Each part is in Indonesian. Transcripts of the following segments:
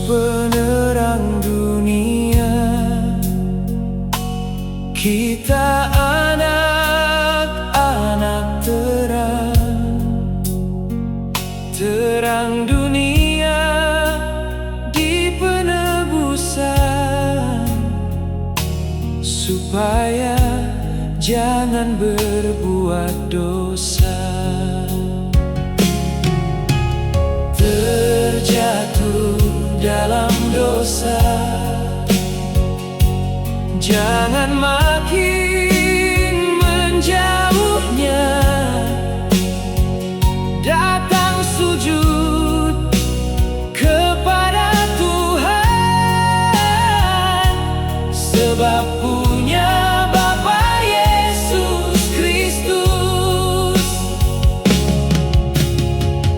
penerang dunia, kita anak-anak terang, terang dunia di penebusan, supaya jangan berbuat dosa. Terjatuh dalam dosa, jangan makin menjauhnya. Datang sujud kepada Tuhan, sebab punya Bapa Yesus Kristus.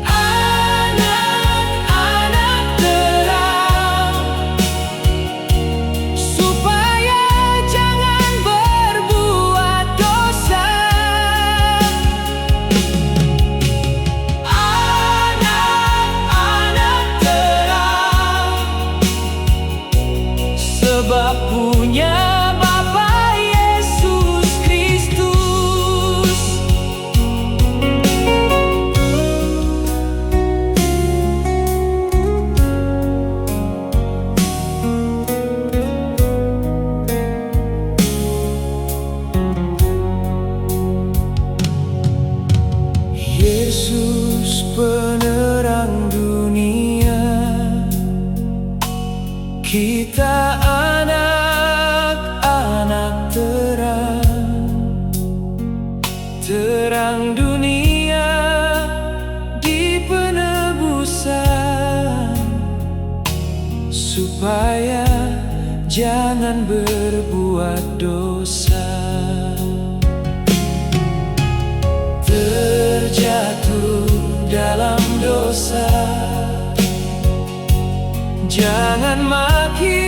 Anak-anak terang, supaya jangan berbuat dosa. Anak-anak terang, sebab punya Bapa Yesus Kristus. Yesus penerang dunia, kita anak-anak terang, terang dunia di penebusan, supaya jangan berbuat dosa. Terjatuh dalam dosa, jangan makin